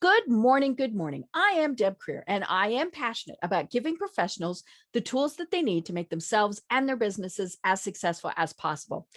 Good morning. Good morning. I am Deb Creer, and I am passionate about giving professionals the tools that they need to make themselves and their businesses as successful as possible.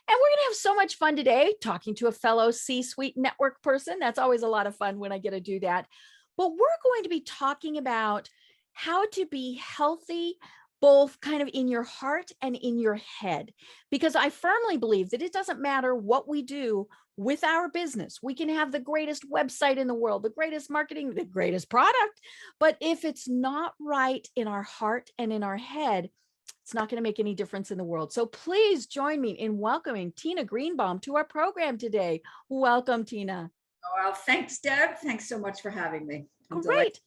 And we're going to have so much fun today talking to a fellow C-suite network person. That's always a lot of fun when I get to do that. But we're going to be talking about how to be healthy, both kind of in your heart and in your head, because I firmly believe that it doesn't matter what we do with our business. We can have the greatest website in the world, the greatest marketing, the greatest product, but if it's not right in our heart and in our head, it's not going to make any difference in the world. So please join me in welcoming Tina Greenbaum to our program today. Welcome, Tina. Oh, well, thanks, Deb. Thanks so much for having me. I'm Great. delighted.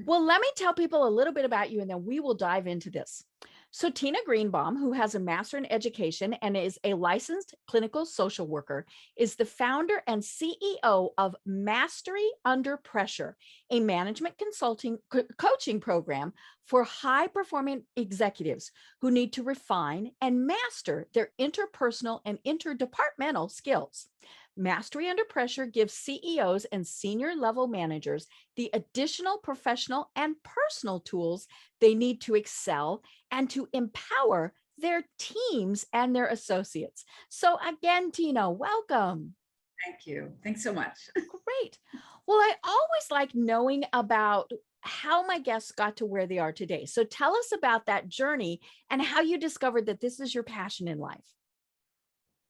Well, let me tell people a little bit about you, and then we will dive into this. So Tina Greenbaum, who has a master in education and is a licensed clinical social worker, is the founder and CEO of Mastery Under Pressure, a management consulting coaching program for high-performing executives who need to refine and master their interpersonal and interdepartmental skills. Mastery Under Pressure gives CEOs and senior level managers the additional professional and personal tools they need to excel and to empower their teams and their associates. So again, Tina, welcome. Thank you. Thanks so much. Great. Well, I always like knowing about how my guests got to where they are today. So tell us about that journey and how you discovered that this is your passion in life.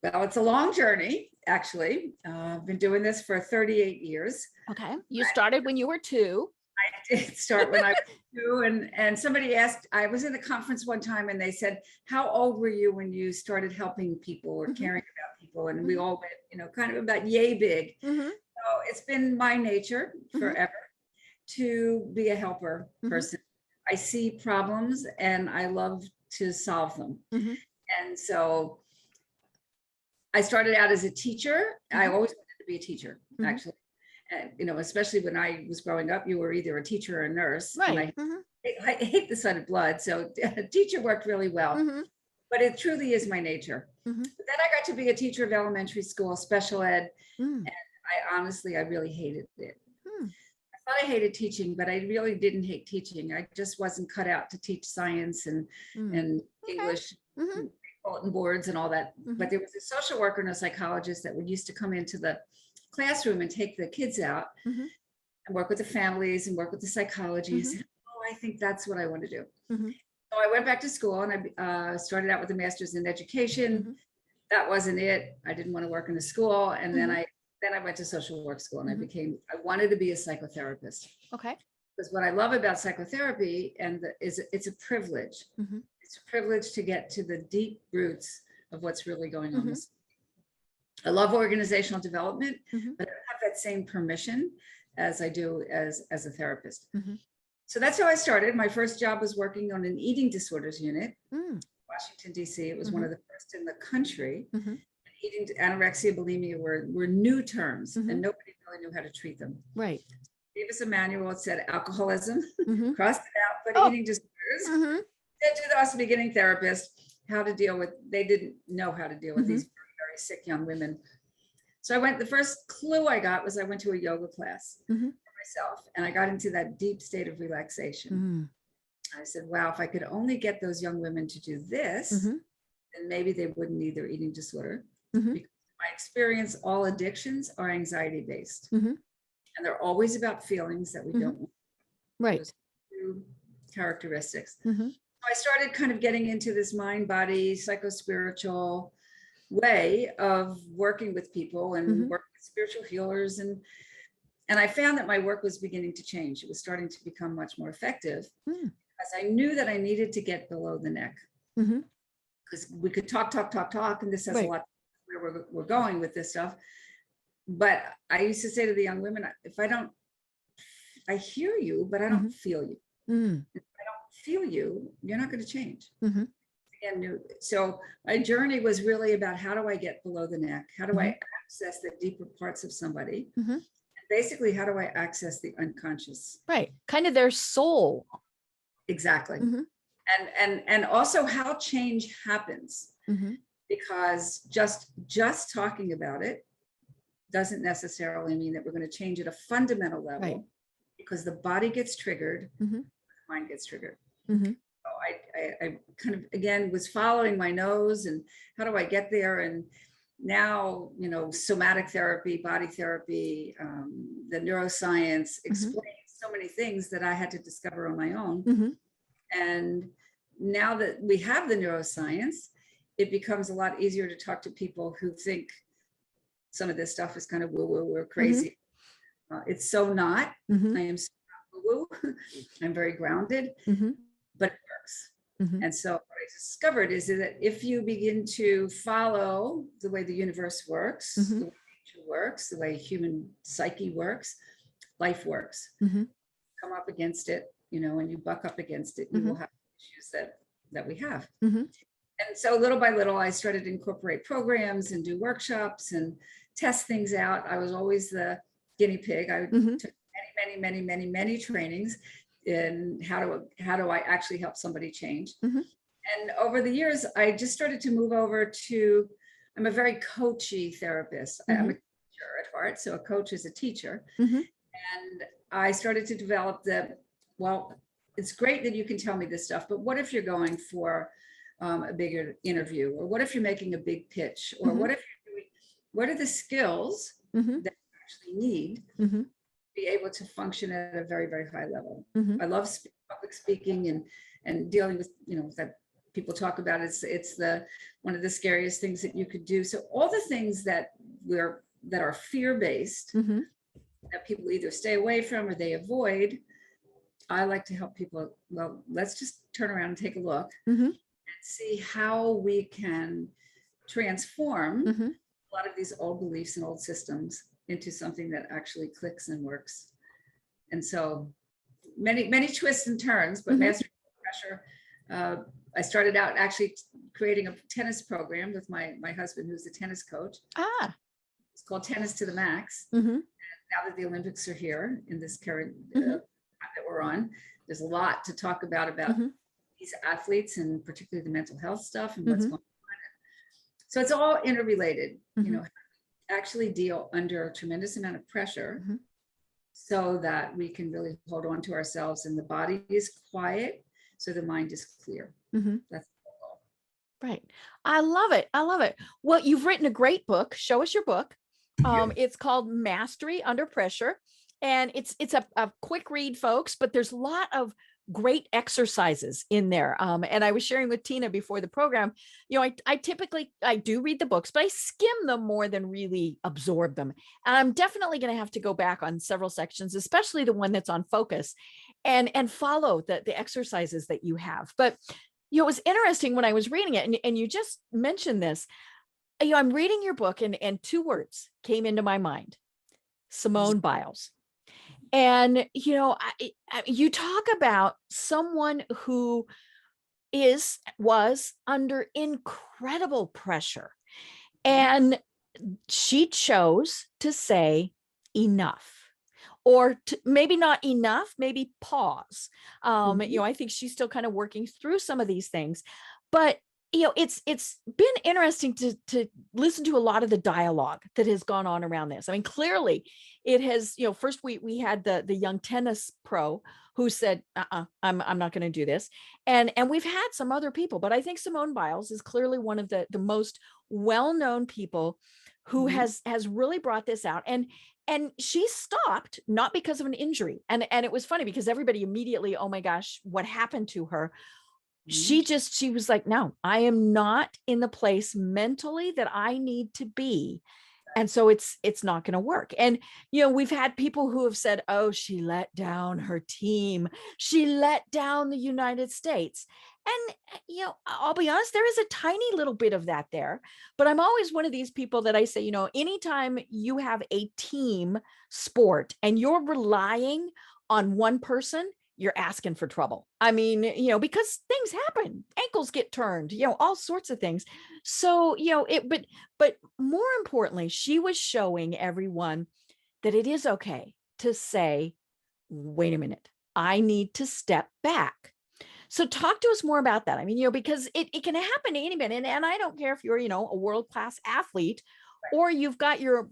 Well, it's a long journey, actually. I've been doing this for 38 years. Okay. You started when you were 2. I did start when I was 2, and somebody asked, I was in a conference one time and they said, how old were you when you started helping people or caring about people? And we all went, kind of about yay big. So it's been my nature forever to be a helper person. I see problems and I love to solve them. And so I started out as a teacher. I always wanted to be a teacher, actually. And, especially when I was growing up, you were either a teacher or a nurse. Right. And I hate the sight of blood. So teacher worked really well, but it truly is my nature. But then I got to be a teacher of elementary school, special ed. And I really hated it. I thought I hated teaching, but I really didn't hate teaching. I just wasn't cut out to teach science and English. Bulletin boards and all that. But there was a social worker and a psychologist that would used to come into the classroom and take the kids out and work with the families and work with the psychology. Said, I think that's what I want to do. So I went back to school and I started out with a master's in education. That wasn't it. I didn't want to work in a school. And then I went to social work school and I wanted to be a psychotherapist. Okay. Because what I love about psychotherapy is it's a privilege. It's a privilege to get to the deep roots of what's really going on. I love organizational development, but I don't have that same permission as I do as a therapist. So that's how I started. My first job was working on an eating disorders unit, Washington, D.C. It was one of the first in the country. Eating anorexia, bulimia were new terms and nobody really knew how to treat them. Right. Gave us a manual. It said alcoholism, crossed it out, but eating disorders. Said to us beginning therapists how to deal with, they didn't know how to deal with these very, very sick young women. So the first clue I got was I went to a yoga class for myself and I got into that deep state of relaxation. I said, wow, if I could only get those young women to do this, then maybe they wouldn't need their eating disorder. Because in my experience, all addictions are anxiety based. And they're always about feelings that we don't want. Right. Those two characteristics. I started kind of getting into this mind, body, psycho-spiritual way of working with people and working with spiritual healers. And I found that my work was beginning to change. It was starting to become much more effective because I knew that I needed to get below the neck. Because we could talk, and this has a lot where we're going with this stuff. But I used to say to the young women, I hear you, but I don't feel you. If I don't feel you, you're not going to change. And so my journey was really about how do I get below the neck? How do I access the deeper parts of somebody? And basically, how do I access the unconscious? Right. Kind of their soul. Exactly. And also how change happens. Because just talking about it doesn't necessarily mean that we're going to change at a fundamental level, Right. because the body gets triggered, Mm-hmm. the mind gets triggered. Mm-hmm. So I kind of, again, was following my nose, and how do I get there? And now, somatic therapy, body therapy, the neuroscience Mm-hmm. explains so many things that I had to discover on my own. Mm-hmm. And now that we have the neuroscience, it becomes a lot easier to talk to people who think some of this stuff is kind of woo-woo or crazy. It's so not. Mm-hmm. I am so not woo-woo. I'm very grounded, Mm-hmm. but it works. Mm-hmm. And so what I discovered is that if you begin to follow the way the universe works, Mm-hmm. the way nature works, the way human psyche works, life works. Mm-hmm. Come up against it, and you buck up against it, you Mm-hmm. will have issues that we have. Mm-hmm. And so little by little, I started to incorporate programs and do workshops and test things out. I was always the guinea pig. I Mm-hmm. took many trainings in how do I actually help somebody change. Mm-hmm. And over the years, I just started to move over to, I'm a very coachy therapist. Mm-hmm. I'm a teacher at heart. So a coach is a teacher. Mm-hmm. And I started to develop well, it's great that you can tell me this stuff, but what if you're going for a bigger interview, or what if you're making a big pitch, or Mm-hmm. what are the skills Mm-hmm. that you actually need Mm-hmm. to be able to function at a very, very high level? Mm-hmm. I love public speaking and dealing with, that people talk about. It's one of the scariest things that you could do. So all the things that are fear-based, Mm-hmm. that people either stay away from or they avoid, I like to help people. Well, let's just turn around and take a look. Mm-hmm. See how we can transform Mm-hmm. a lot of these old beliefs and old systems into something that actually clicks and works. And so many twists and turns, but Mm-hmm. mastering pressure. I started out actually creating a tennis program with my husband, who's a tennis coach. Ah. It's called Tennis to the Max. Mm-hmm. Now that the Olympics are here in this current Mm-hmm. that we're on, there's a lot to talk about Mm-hmm. these athletes, and particularly the mental health stuff and Mm-hmm. what's going on. So it's all interrelated, Mm-hmm. actually deal under a tremendous amount of pressure, Mm-hmm. so that we can really hold on to ourselves, and the body is quiet, so the mind is clear. Mm-hmm. That's the goal. Right. I love it. I love it. Well, you've written a great book. Show us your book. It's called Mastery Under Pressure. And it's a quick read, folks, but there's a lot of great exercises in there. And I was sharing with Tina before the program, I typically, I do read the books, but I skim them more than really absorb them. And I'm definitely going to have to go back on several sections, especially the one that's on focus, and follow the exercises that you have. But, it was interesting when I was reading it, and you just mentioned this, I'm reading your book, and two words came into my mind: Simone Biles. And, you talk about someone who was under incredible pressure, and she chose to say enough, or maybe not enough, maybe pause. I think she's still kind of working through some of these things, but it's been interesting to listen to a lot of the dialogue that has gone on around this. I mean, clearly it has, first we had the young tennis pro who said, I'm not going to do this. And we've had some other people, but I think Simone Biles is clearly one of the most well-known people who has really brought this out. And she stopped, not because of an injury. And it was funny because everybody immediately, oh my gosh, what happened to her? She was like, no, I am not in the place mentally that I need to be. And so it's not going to work. And, we've had people who have said, oh, she let down her team. She let down the United States. And, I'll be honest, there is a tiny little bit of that there, but I'm always one of these people that I say, anytime you have a team sport and you're relying on one person, you're asking for trouble. I mean, because things happen, ankles get turned, all sorts of things. So, but more importantly, she was showing everyone that it is okay to say, wait a minute, I need to step back. So talk to us more about that. I mean, because it can happen to anybody. And I don't care if you're, a world-class athlete or you've got your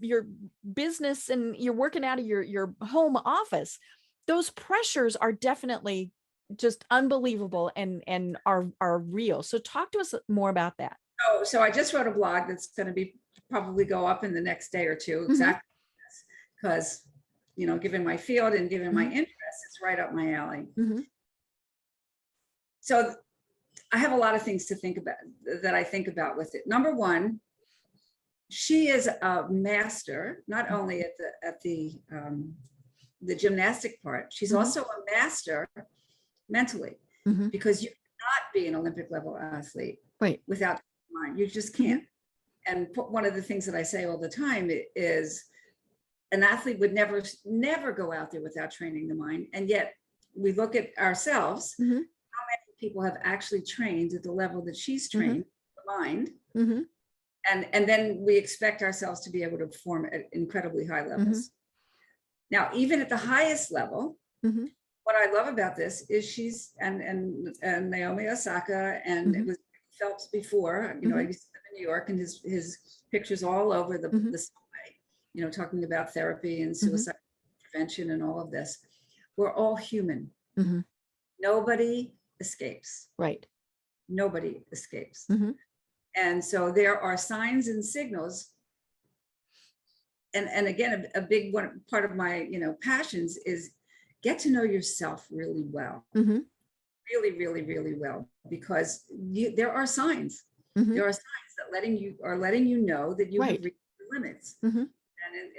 business and you're working out of your home office. Those pressures are definitely just unbelievable and are real. So talk to us more about that. So I just wrote a blog that's going to be probably go up in the next day or two, exactly, because given my field and given my interest, it's right up my alley. So I have a lot of things to think about that I think about with it. Number one, she is a master, not only at the gymnastic part, she's also a master mentally, because you cannot be an Olympic level athlete without mind. You just can't. And one of the things that I say all the time is an athlete would never go out there without training the mind. And yet we look at ourselves, how many people have actually trained at the level that she's trained, the mind, and then we expect ourselves to be able to perform at incredibly high levels. Now, even at the highest level, what I love about this is she's and Naomi Osaka, and it was Phelps before. I used to live in New York, and his pictures all over the subway, talking about therapy and suicide prevention and all of this. We're all human. Nobody escapes. Right. Nobody escapes. And so there are signs and signals. And again, a big one part of my passions is get to know yourself really well. Really, really, really well, because there are signs. There are signs that are letting you know that you have reached your limits. And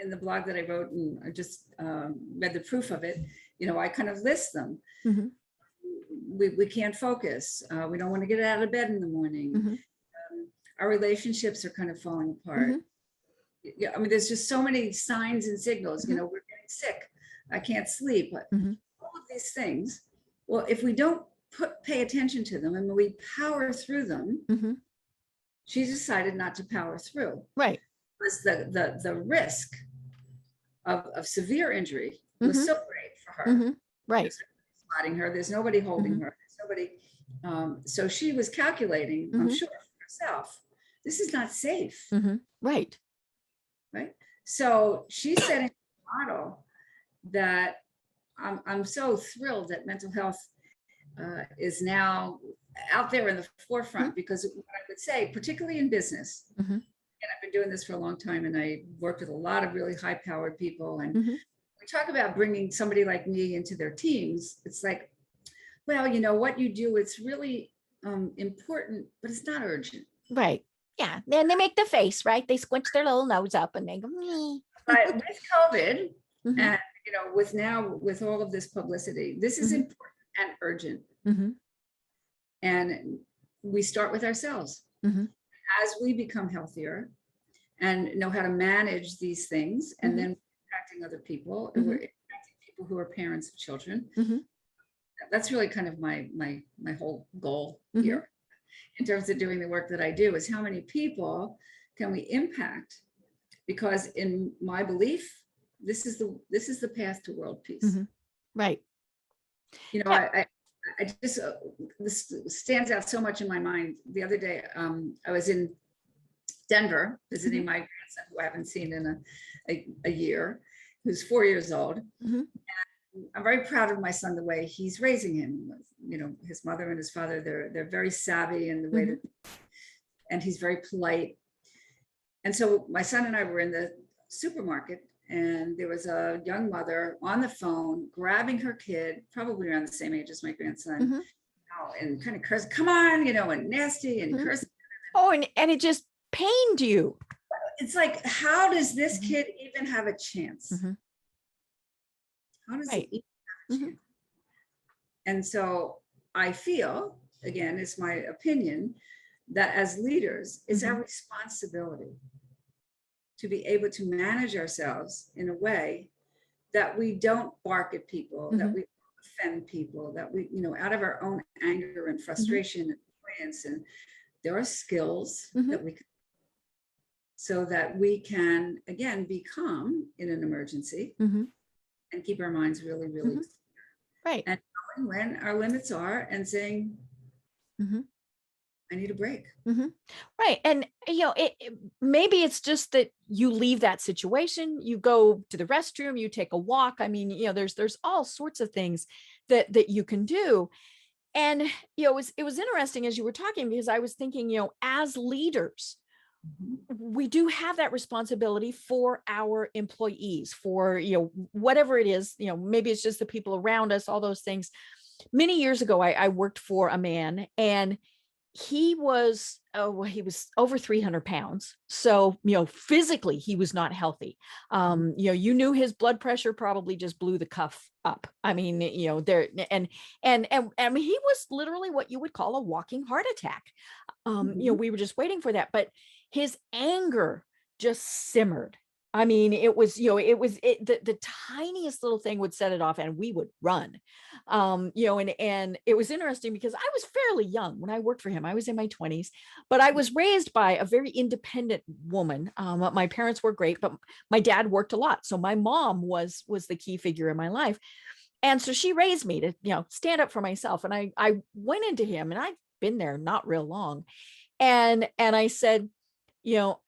in the blog that I wrote, and I just read the proof of it, I kind of list them. We can't focus. We don't want to get out of bed in the morning. Our relationships are kind of falling apart. Yeah, I mean, there's just so many signs and signals. We're getting sick. I can't sleep. All of these things. Well, if we don't pay attention to them and we power through them, she decided not to power through. Right. Because the risk of severe injury was so great for her. Right. There's nobody spotting her. There's nobody holding her. There's nobody. So she was calculating, I'm sure, for herself, this is not safe. Right. Right. So she's setting a model that I'm so thrilled that mental health is now out there in the forefront, because what I would say, particularly in business, and I've been doing this for a long time, and I worked with a lot of really high-powered people, and we talk about bringing somebody like me into their teams. It's like, well, what you do, it's really important, but it's not urgent. Right. Yeah. Then they make the face, right? They squinch their little nose up and they go, me. But with COVID, and with all of this publicity, this is important and urgent. And we start with ourselves. As we become healthier and know how to manage these things, and then impacting other people, and we're impacting people who are parents of children. That's really kind of my whole goal here, in terms of doing the work that I do, is how many people can we impact? Because in my belief, this is the path to world peace. Right. I just this stands out so much in my mind. The other day, I was in Denver visiting my grandson, who I haven't seen in a year, who's 4 years old. And I'm very proud of my son, the way he's raising him. His mother and his father, they're very savvy in the way that, and he's very polite. And so my son and I were in the supermarket, and there was a young mother on the phone grabbing her kid, probably around the same age as my grandson, and kind of cursing, come on, and nasty and cursing. Oh, and it just pained you. It's like, how does this kid even have a chance? How does it even have a chance? And so I feel, again, it's my opinion, that as leaders, it's our responsibility to be able to manage ourselves in a way that we don't bark at people, that we offend people, that we, out of our own anger and frustration and annoyance. And there are skills that we can, so that we can, again, be calm in an emergency and keep our minds really, really clear. Right. And knowing when our limits are, and saying, I need a break. Right. And, maybe it's just that you leave that situation, you go to the restroom, you take a walk. I mean, there's all sorts of things that you can do. And, it was interesting as you were talking, because I was thinking, as leaders, Mhm. we do have that responsibility for our employees, for, whatever it is, maybe it's just the people around us, all those things. Many years ago, I worked for a man, and he was over 300 pounds. So, physically he was not healthy. You knew his blood pressure probably just blew the cuff up. I mean, there, and I mean, he was literally what you would call a walking heart attack. Mhm. We were just waiting for that, but his anger just simmered. I mean, the tiniest little thing would set it off, and we would run. And it was interesting because I was fairly young when I worked for him. I was in my 20s, but I was raised by a very independent woman. My parents were great, but my dad worked a lot. So my mom was the key figure in my life. And so she raised me to, stand up for myself. And I went into him, and I've been there not real long. And I said, you know,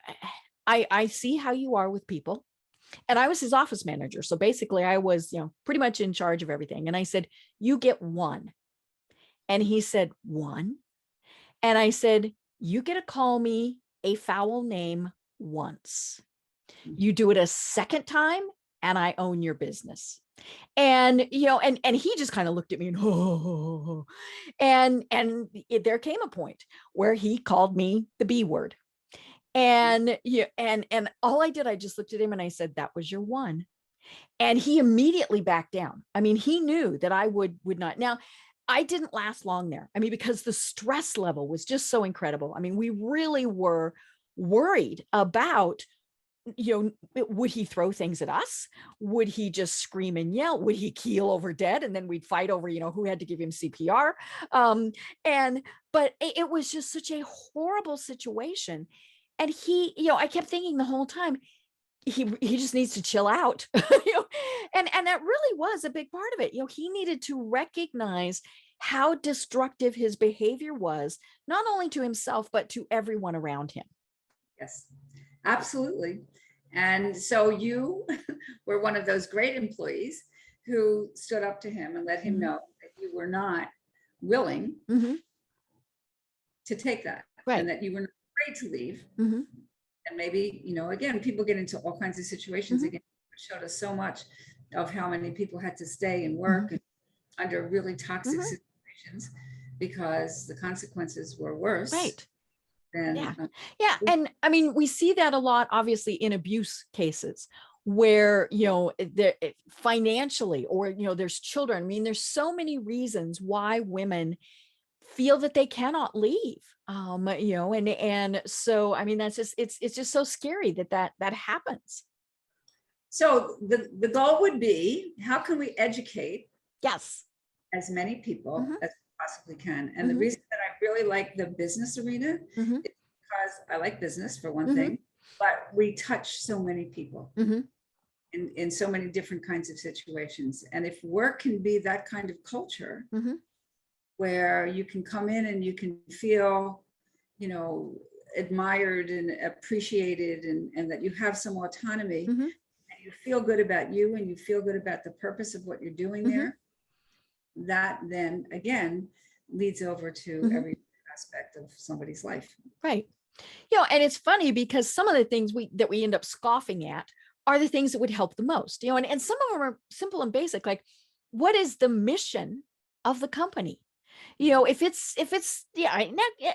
I see how you are with people. And I was his office manager. So basically I was, pretty much in charge of everything. And I said, you get one. And he said, one. And I said, you get to call me a foul name once. You do it a second time, and I own your business. And and he just kind of looked at me and oh, there came a point where he called me the B word. And and all I did, I just looked at him and I said, that was your one. And he immediately backed down. I mean, he knew that I would not. Now, I didn't last long there. I mean, because the stress level was just so incredible. I mean, we really were worried about, would he throw things at us? Would he just scream and yell? Would he keel over dead? And then we'd fight over, who had to give him CPR. And but it was just such a horrible situation. And I kept thinking the whole time, he just needs to chill out. And that really was a big part of it. He needed to recognize how destructive his behavior was, not only to himself but to everyone around him. Yes, absolutely. And so you were one of those great employees who stood up to him and let him Mhm. know that you were not willing Mhm. to take that and Right. that you were not afraid to leave. Mhm. And maybe, again, people get into all kinds of situations. Mhm. Again, it showed us so much of how many people had to stay and Mhm. work under really toxic Mhm. situations because the consequences were worse Right. than Yeah. Yeah. And I mean, we see that a lot, obviously, in abuse cases where, financially, or, there's children. I mean, there's so many reasons why women feel that they cannot leave. And so, I mean, it's just so scary that happens. so the goal would be, how can we educate Yes. as many people Hmm. as we possibly can? And the Hmm. reason that I really like the business arena Hmm. is because I like business for one Hmm. thing, but we touch so many people Hmm. in so many different kinds of situations. And if work can be that kind of culture Hmm. where you can come in and you can feel, admired and appreciated, and that you have some autonomy, Hmm. and you feel good about you and you feel good about the purpose of what you're doing Hmm. there, that then again leads over to Hmm. every aspect of somebody's life. Right. And it's funny because some of the things we end up scoffing at are the things that would help the most, and some of them are simple and basic, like, what is the mission of the company? If it's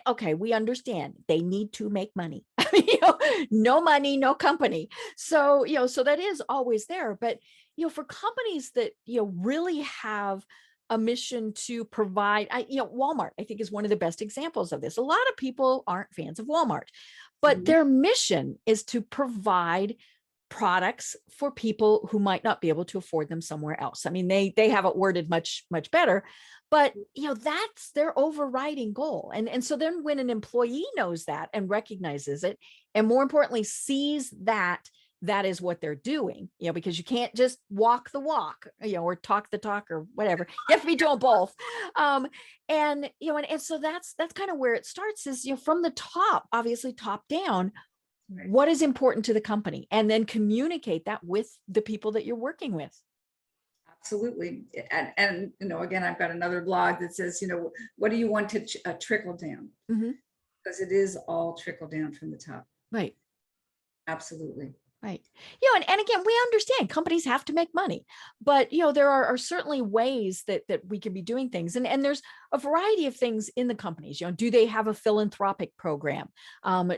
okay, we understand they need to make money. No money, no company. So that is always there. But for companies that really have a mission to provide, Walmart, I think, is one of the best examples of this. A lot of people aren't fans of Walmart, but Mhm. their mission is to provide products for people who might not be able to afford them somewhere else. I mean, they have it worded much better, but that's their overriding goal. And so then when an employee knows that and recognizes it, and more importantly sees that that is what they're doing, because you can't just walk the walk, or talk the talk or whatever. You have to be doing both. And so that's kind of where it starts is, from the top, obviously top down, Right. what is important to the company, and then communicate that with the people that you're working with. Absolutely. And again, I've got another blog that says, what do you want to trickle down? Mm-hmm. Because it is all trickle down from the top. Right. Absolutely. Right. And again, we understand companies have to make money, but there are certainly ways that we can be doing things. And there's a variety of things in the companies. Do they have a philanthropic program?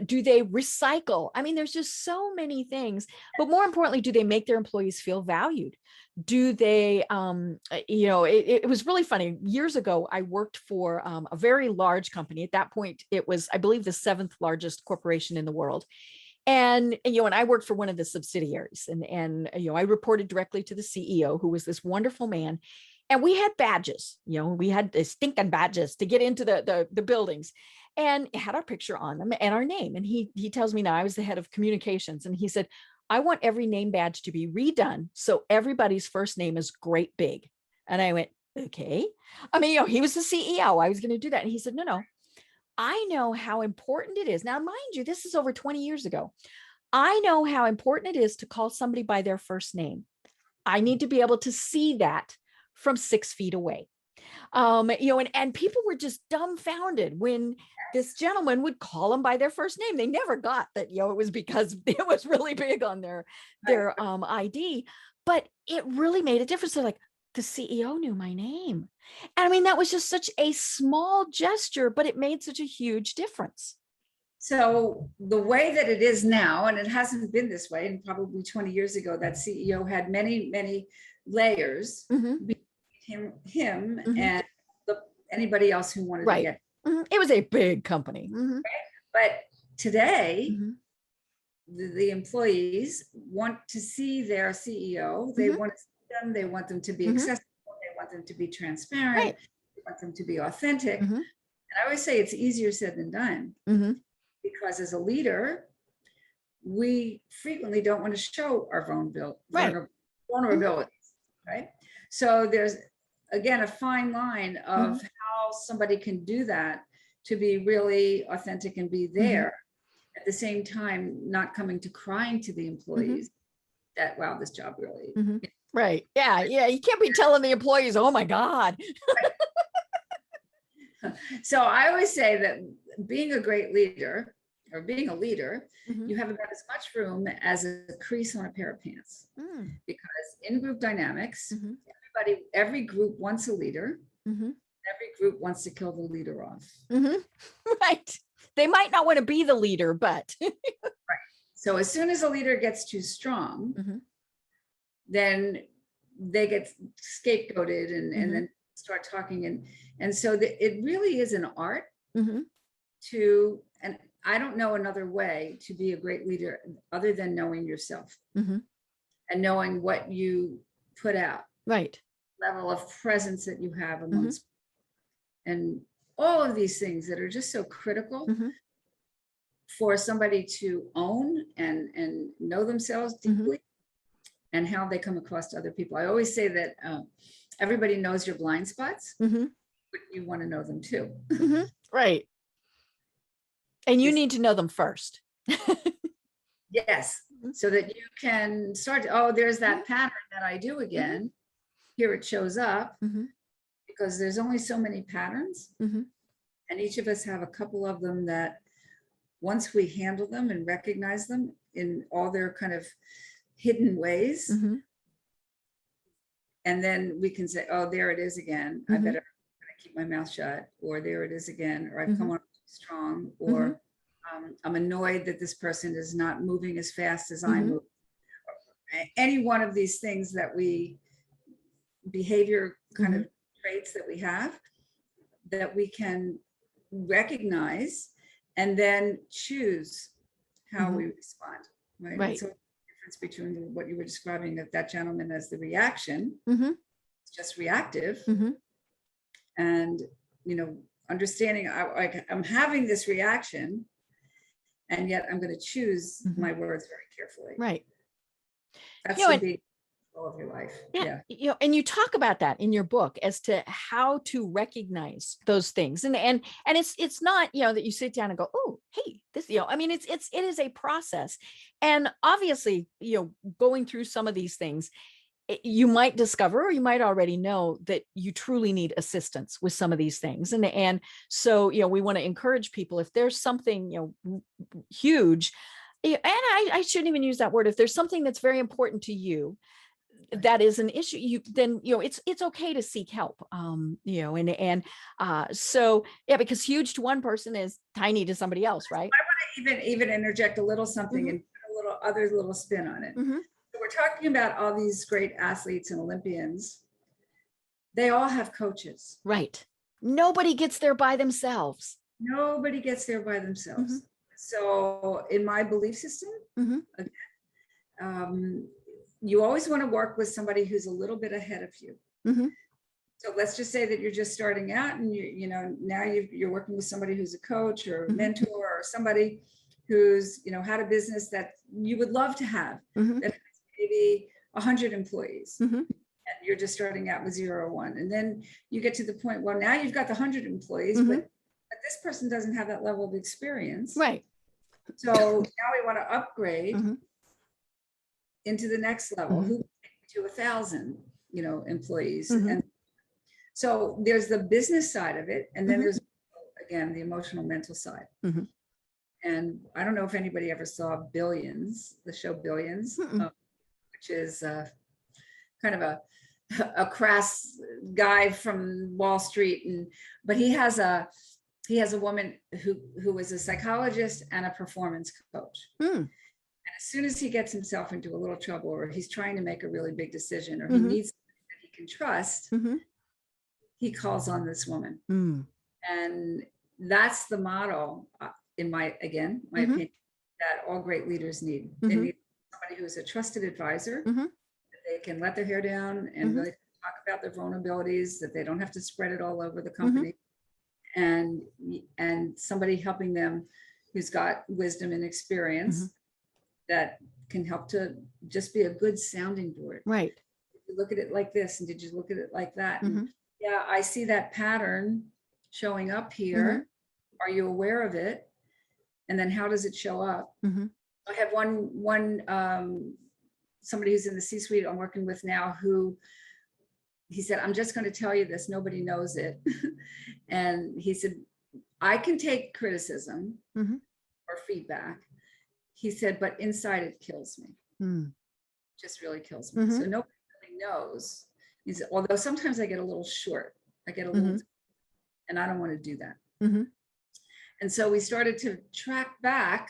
Do they recycle? I mean, there's just so many things, but more importantly, do they make their employees feel valued? Do they, it was really funny. Years ago, I worked for a very large company. At that point, it was, I believe, the 7th largest corporation in the world. And I worked for one of the subsidiaries, and I reported directly to the CEO, who was this wonderful man. And we had badges, we had the stinking badges to get into the buildings, and it had our picture on them and our name. And he tells me now, I was the head of communications, and he said, I want every name badge to be redone so everybody's first name is great big. And I went, okay. I mean, he was the CEO. I was going to do that. And he said, no, I know how important it is. Now, mind you, this is over 20 years ago. I know how important it is to call somebody by their first name. I need to be able to see that from 6 feet away. And people were just dumbfounded when this gentleman would call them by their first name. They never got that, it was because it was really big on their ID, but it really made a difference. They're like, the CEO knew my name. And I mean, that was just such a small gesture, but it made such a huge difference. So the way that it is now, and it hasn't been this way, and probably 20 years ago, that CEO had many, many layers between him and anybody else who wanted to get. It was a big company. But today, the employees want to see their CEO. They want to see them. They want them to be accessible. They want them to be transparent. They want them to be authentic. And I always say it's easier said than done, because as a leader, we frequently don't want to show our vulnerabilities, right? So there's, again, a fine line of how somebody can do that to be really authentic and be there. At the same time, not coming to crying to the employees that, wow, this job really. Right. Yeah. You can't be telling the employees, oh my God. So I always say that being a great leader, or being a leader, you have about as much room as a crease on a pair of pants. Because in group dynamics, every group wants a leader. Every group wants to kill the leader off. Right. They might not want to be the leader, but. Right. So as soon as a leader gets too strong, then they get scapegoated and then start talking. And so it really is an art to, and I don't know another way to be a great leader other than knowing yourself and knowing what you put out. Right. Level of presence that you have amongst and all of these things that are just so critical for somebody to own and know themselves deeply and how they come across to other people. I always say that everybody knows your blind spots, but you want to know them too. Right. And you need to know them first. Yes. So that you can start, oh, there's that pattern that I do again. Here it shows up because there's only so many patterns. And each of us have a couple of them that once we handle them and recognize them in all their kind of hidden ways, and then we can say, oh, there it is again. I better keep my mouth shut, or there it is again, or I've come on too strong, or I'm annoyed that this person is not moving as fast as I move. Any one of these things that behavior kind of traits that we have, that we can recognize and then choose how we respond, right? So the difference between what you were describing of that gentleman as the reaction, it's just reactive, and understanding I'm having this reaction, and yet I'm going to choose my words very carefully. Right. That You know, should and be all of your life. yeah, Yeah. and you talk about that in your book as to how to recognize those things. And it's not, that you sit down and go, oh, hey, this, I mean, it is a process. And obviously, going through some of these things, you might discover, or you might already know, that you truly need assistance with some of these things. And so, we want to encourage people, if there's something, huge, and I shouldn't even use that word, if there's something that's very important to you, that is an issue, then it's okay to seek help. So yeah, because huge to one person is tiny to somebody else, right? Even interject a little something Mhm. and put a little spin on it. Mm-hmm. So we're talking about all these great athletes and Olympians. They all have coaches. Right. Nobody gets there by themselves. Nobody gets there by themselves. Mhm. So in my belief system, Mhm. you always want to work with somebody who's a little bit ahead of you. Mhm. So let's just say that you're just starting out, and now you're working with somebody who's a coach or a Mhm. mentor, or somebody who's had a business that you would love to have, Mhm. that has maybe 100 employees. Mhm. And you're just starting out with 0 or 1, and then you get to the point, well, now you've got the 100 employees, Mhm. but this person doesn't have that level of experience. Right. So now we want to upgrade Mhm. into the next level, Mhm. who to 1,000 employees. Mhm. And so there's the business side of it, and then Mhm. there's, again, the emotional mental side. Mhm. And I don't know if anybody ever saw Billions, the show Billions, Mhm. which is kind of a crass guy from Wall Street, but he has a woman who was a psychologist and a performance coach. Mhm. As soon as he gets himself into a little trouble, or he's trying to make a really big decision, or he Mhm. needs somebody that he can trust, Mhm. he calls on this woman. Mhm. And that's the model, in my Mhm. opinion, that all great leaders need. They Mhm. need somebody who is a trusted advisor, Mhm. that they can let their hair down and Mhm. really talk about their vulnerabilities, that they don't have to spread it all over the Mhm. company, and somebody helping them who's got wisdom and experience, Mhm. that can help to just be a good sounding board. Right. Did you look at it like this, and did you look at it like that? And Mhm. yeah, I see that pattern showing up here. Mhm. Are you aware of it? And then how does it show up? Mhm. I have one somebody who's in the C-suite I'm working with now, who he said, I'm just going to tell you this, nobody knows it. And he said, I can take criticism Mhm. or feedback. He said, but inside it kills me. Mhm. Just really kills me. So Mhm. nobody really knows. He said, although sometimes I get a little short, I get a little, Mhm. and I don't want to do that. Mhm. And so we started to track back.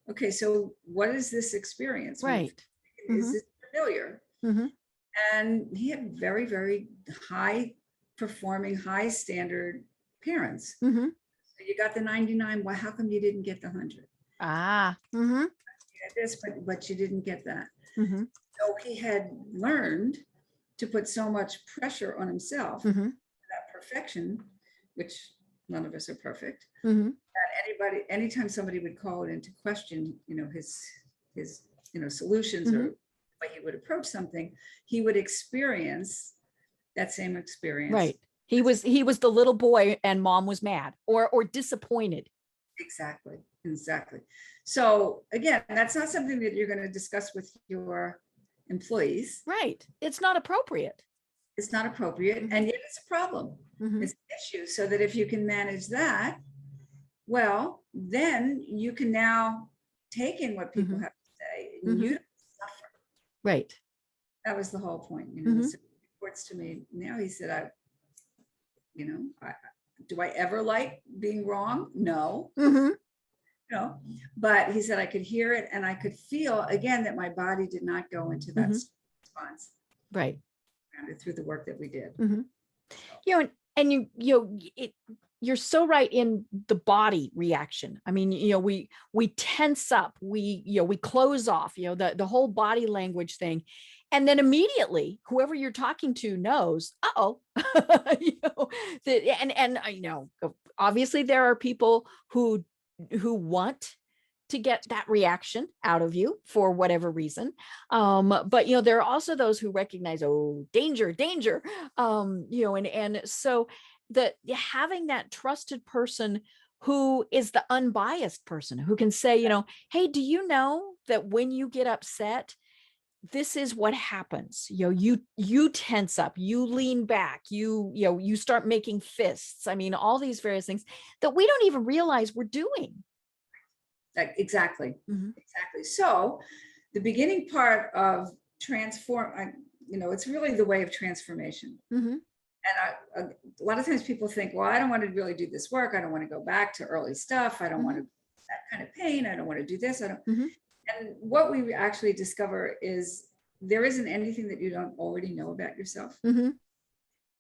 Okay, so what is this experience? Right. Is Mhm. this familiar? Mhm. And he had very, very high performing, high standard parents. Mhm. So you got the 99. Well, how come you didn't get the 100? Ah. Mhm. You had this, but you didn't get that. Mhm. So he had learned to put so much pressure on himself, Mhm. that perfection, which none of us are perfect. Mhm. Anytime somebody would call it into question, his solutions, or Mhm. the way he would approach something, he would experience that same experience. Right. He was the little boy and mom was mad or disappointed. Exactly. So again, that's not something that you're going to discuss with your employees. Right. It's not appropriate. It's not appropriate, Mhm. and yet it's a problem. Mhm. It's an issue. So that if you can manage that, well, then you can now take in what people Mhm. have to say, and you Mhm. don't suffer. Right. That was the whole point. Mhm. So he reports to me now. He said, I do I ever like being wrong? No. Mhm. But he said I could hear it, and I could feel again that my body did not go into that Mhm. response Right. through the work that we did. Mhm. And you're so right in the body reaction. I mean, we tense up, we close off, the whole body language thing. And then immediately whoever you're talking to knows, uh-oh, and I know obviously there are people who want to get that reaction out of you for whatever reason. But there are also those who recognize, oh, danger, danger. And so having that trusted person who is the unbiased person who can say, hey, do you know that when you get upset, this is what happens. You tense up, you lean back, you start making fists. I mean, all these various things that we don't even realize we're doing. Exactly. Exactly. So the beginning part of it's really the way of transformation. And a lot of times people think, well, I don't want to really do this work. I don't want to go back to early stuff. I don't want to that kind of pain. I don't want to do this. I don't. And what we actually discover is there isn't anything that you don't already know about yourself.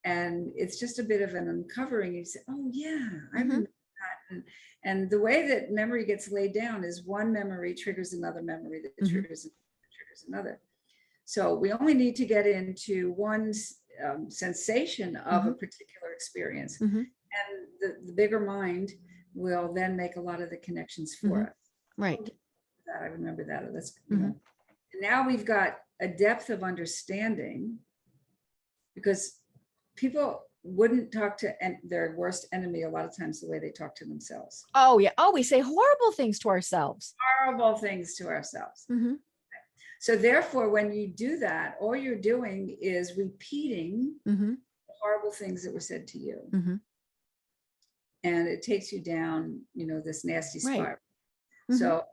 And it's just a bit of an uncovering. You say, oh yeah, I remember that. And the way that memory gets laid down is one memory triggers another memory that triggers another. So we only need to get into one sensation of a particular experience. And the bigger mind will then make a lot of the connections for us. Right. I remember that. That's now we've got a depth of understanding, because people wouldn't talk to their worst enemy a lot of times the way they talk to themselves. Oh yeah. Oh, we say horrible things to ourselves. Horrible things to ourselves. So therefore, when you do that, all you're doing is repeating the horrible things that were said to you. And it takes you down, this nasty spiral. So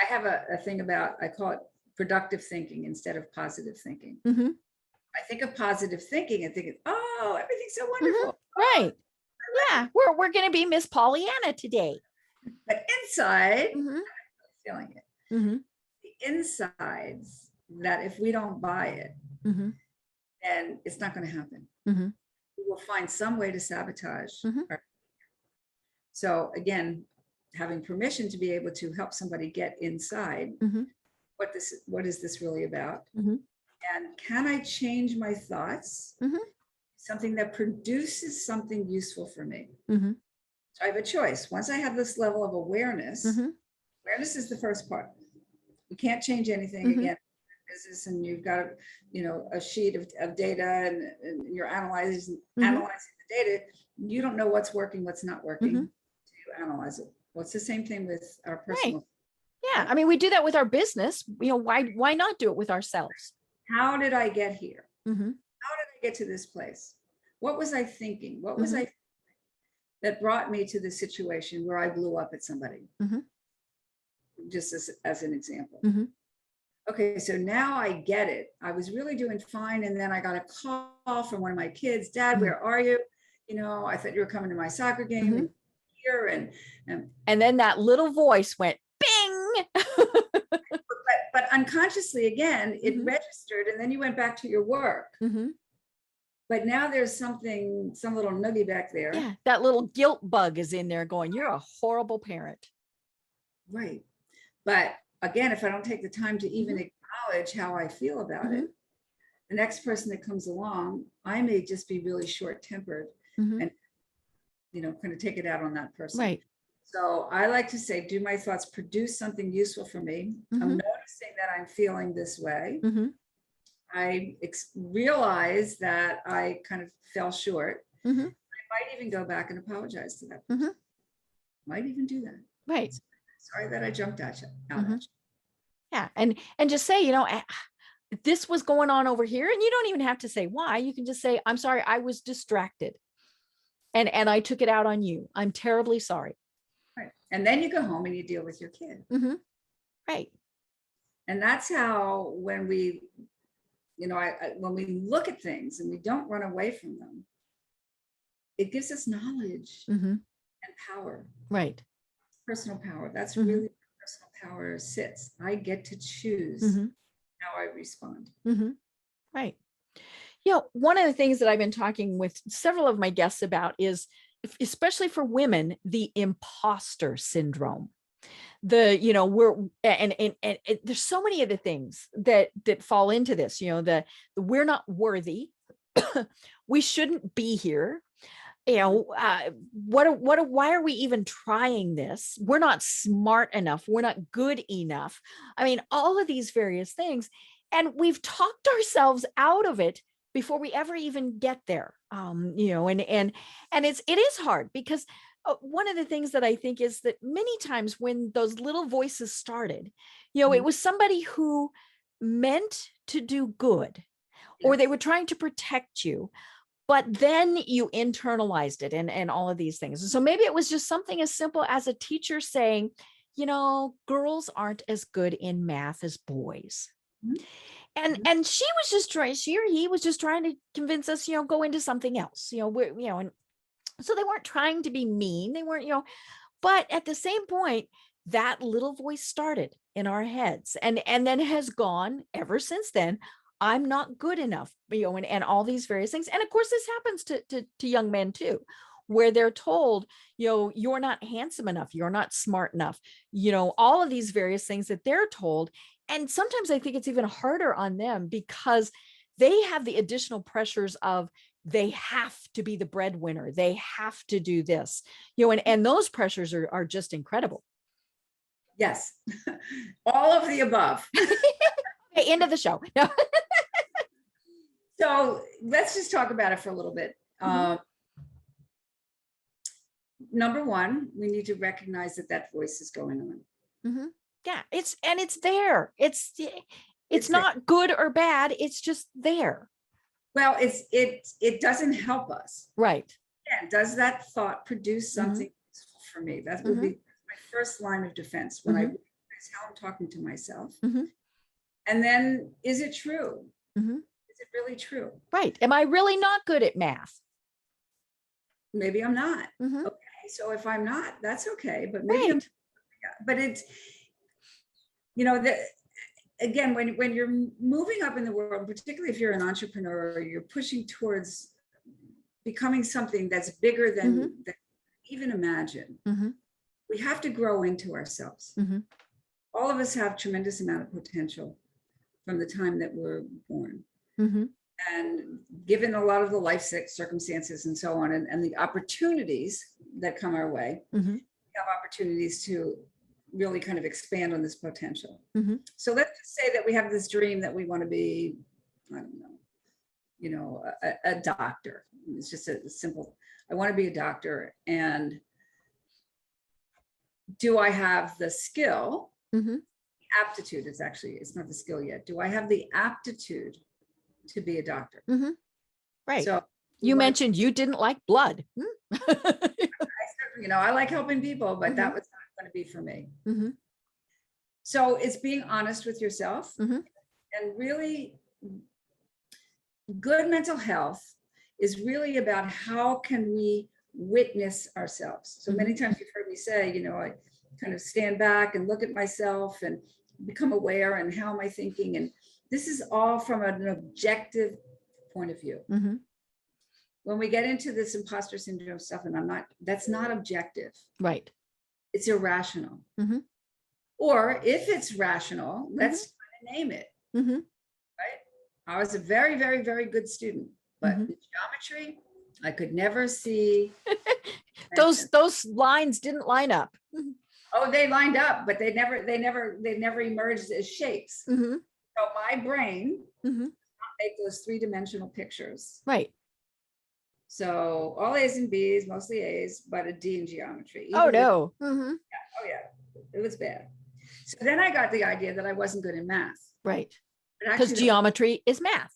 I have a thing about, I call it productive thinking instead of positive thinking. I think of positive thinking and thinking, oh, everything's so wonderful. Right. Yeah. We're going to be Miss Pollyanna today. But inside, I'm really feeling it. The insides, that if we don't buy it, then it's not going to happen. We will find some way to sabotage. So again, having permission to be able to help somebody get inside what is this really about? And can I change my thoughts? Something that produces something useful for me. So I have a choice. Once I have this level of awareness, awareness is the first part. You can't change anything again. Business, and you've got a sheet of data, and you're analyzing the data. You don't know what's working, what's not working. You analyze it. Well, it's the same thing with our personal. Right. Yeah. I mean, we do that with our business. Why not do it with ourselves? How did I get here? How did I get to this place? What was I thinking? What was I that brought me to the situation where I blew up at somebody? Just as an example. Okay, so now I get it. I was really doing fine, and then I got a call from one of my kids. Dad, where are you? I thought you were coming to my soccer game and here, and then that little voice went bing. but unconsciously, again, it registered, and then you went back to your work. But now there's some little nugget back there. Yeah, that little guilt bug is in there going, you're a horrible parent. Right. But again, if I don't take the time to even acknowledge how I feel about it, the next person that comes along, I may just be really short-tempered and, kind of take it out on that person. Right. So I like to say, do my thoughts produce something useful for me? I'm noticing that I'm feeling this way. I realize that I kind of fell short. I might even go back and apologize to that person. Might even do that. Right. Sorry that I jumped at you. Yeah. And just say, this was going on over here. And you don't even have to say why. You can just say, I'm sorry, I was distracted. And I took it out on you. I'm terribly sorry. Right. And then you go home and you deal with your kid. Right. And that's how, when we, when we look at things and we don't run away from them, it gives us knowledge and power. Right. Personal power. That's really where personal power sits. I get to choose how I respond. Right. One of the things that I've been talking with several of my guests about is, especially for women, the imposter syndrome. There's so many of the things that fall into this, the we're not worthy. We shouldn't be here. why are we even trying this? We're not smart enough. We're not good enough. I mean, all of these various things. And we've talked ourselves out of it before we ever even get there. And it is hard because one of the things that I think is that many times when those little voices started, it was somebody who meant to do good, or they Yes. were trying to protect you, but then you internalized it and all of these things. And so maybe it was just something as simple as a teacher saying, girls aren't as good in math as boys. Mhm. And she or he was just trying to convince us, go into something else, and so they weren't trying to be mean. They weren't, but at the same point, that little voice started in our heads and then has gone ever since then. I'm not good enough, and all these various things. And of course, this happens to young men too, where they're told, you're not handsome enough, you're not smart enough, all of these various things that they're told. And sometimes I think it's even harder on them because they have the additional pressures of they have to be the breadwinner, they have to do this, and those pressures are just incredible. Yes. All of the above. Okay, end of the show. No. So let's just talk about it for a little bit. Number one, we need to recognize that voice is going on. Yeah, it's there. It's It's not there. good or bad. It's just there. Well, it doesn't help us. Right. Yeah, does that thought produce something useful for me? That would be my first line of defense when I realize how I'm talking to myself. And then, is it true? Is it really true? Right. Am I really not good at math? Maybe I'm not. Okay, so if I'm not, that's okay. But maybe I'm. But it's, that again, when you're moving up in the world, particularly if you're an entrepreneur, you're pushing towards becoming something that's bigger than even imagine. We have to grow into ourselves. All of us have tremendous amount of potential from the time that we're born. And given a lot of the life circumstances and so on, and the opportunities that come our way, we have opportunities to really kind of expand on this potential. So let's just say that we have this dream that we want to be, I don't know, a doctor. It's just a simple, I want to be a doctor. And do I have the skill? Aptitude is actually, it's not the skill yet. Do I have the aptitude to be a doctor? Right. So you mentioned you didn't like blood. I like helping people, but that was not going to be for me. So it's being honest with yourself, and really good mental health is really about how can we witness ourselves. So many times you've heard me say, I kind of stand back and look at myself and become aware, and how am I thinking? And this is all from an objective point of view. When we get into this imposter syndrome stuff, and that's not objective. Right. It's irrational. Or if it's rational, let's name it. Right. I was a very, very, very good student, but in geometry, I could never see. those lines didn't line up. Oh, they lined up, but they never emerged as shapes. So my brain not make those three-dimensional pictures. Right. So all A's and B's, mostly A's, but a D in geometry. Oh no. Oh yeah, it was bad. So then I got the idea that I wasn't good in math. Right. Because geometry is math.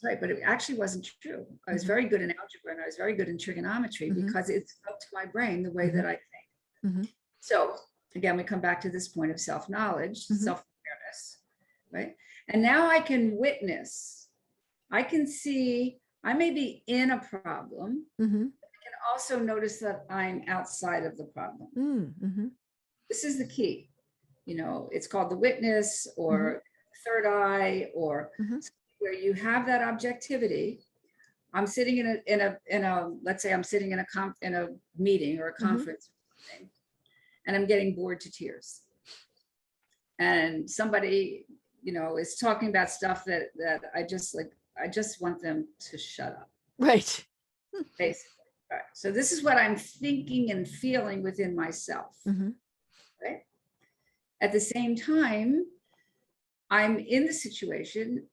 Right, but it actually wasn't true. I was very good in algebra and I was very good in trigonometry because it's up to my brain the way that I think. So again, we come back to this point of self-knowledge, self-awareness, right? And now I can witness, I can see, I may be in a problem, but I can also notice that I'm outside of the problem. This is the key. It's called the witness or third eye, or where you have that objectivity. I'm sitting in a let's say I'm sitting in a meeting or a conference, and I'm getting bored to tears. And somebody, is talking about stuff that I just want them to shut up. Right. Basically. All right. So this is what I'm thinking and feeling within myself. Right. At the same time, I'm in the situation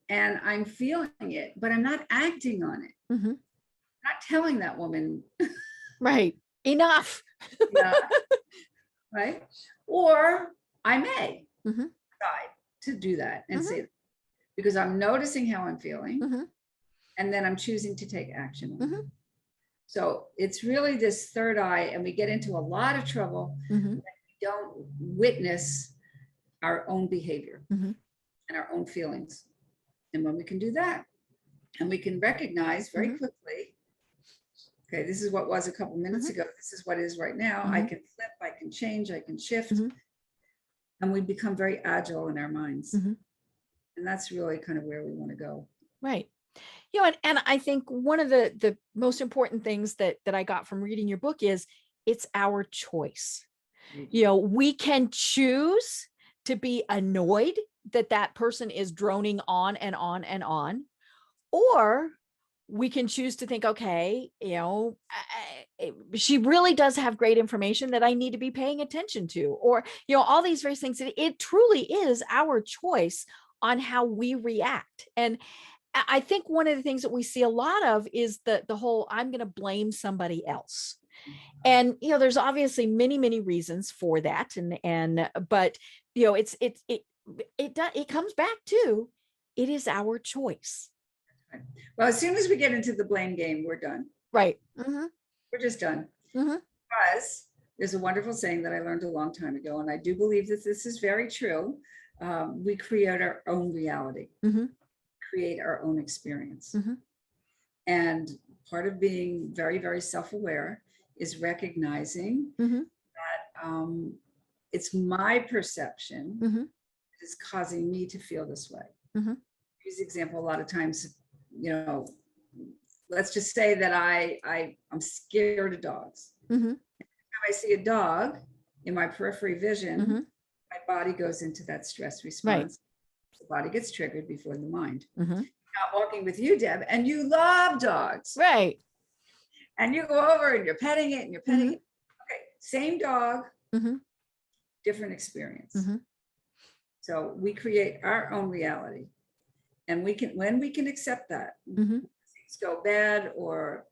and I'm feeling it, but I'm not acting on it. Not telling that woman, Right. Enough. yeah, right? Or I may decide to do that and say, because I'm noticing how I'm feeling, and then I'm choosing to take action on it. So it's really this third eye, and we get into a lot of trouble when we don't witness our own behavior and our own feelings. And when we can do that, and we can recognize very quickly, okay, this is what was a couple minutes ago, this is what is right now. I can flip, I can change, I can shift. And we become very agile in our minds. And that's really kind of where we want to go. Right. You know, and I think one of the most important things that I got from reading your book is it's our choice. You know, we can choose to be annoyed that that person is droning on and on and on, or we can choose to think, okay, you know, she really does have great information that I need to be paying attention to, or, you know, all these various things. It truly is our choice on how we react. And I think one of the things that we see a lot of is the whole I'm going to blame somebody else. And you know, there's obviously many reasons for that, but you know, it comes back to it is our choice. Well, as soon as we get into the blame game, we're done. Right. We're just done. Because there's a wonderful saying that I learned a long time ago, and I do believe that this is very true. We create our own reality, create our own experience. And part of being very self-aware is recognizing that it's my perception that is causing me to feel this way. Use the example a lot of times, you know, let's just say that I'm scared of dogs. If I see a dog in my periphery vision, my body goes into that stress response. Right. The body gets triggered before the mind. Not walking with you, Deb, and you love dogs. Right. And you go over and you're petting it and you're petting it. Okay, same dog, different experience. So we create our own reality. And we can, when we can accept that, things go bad or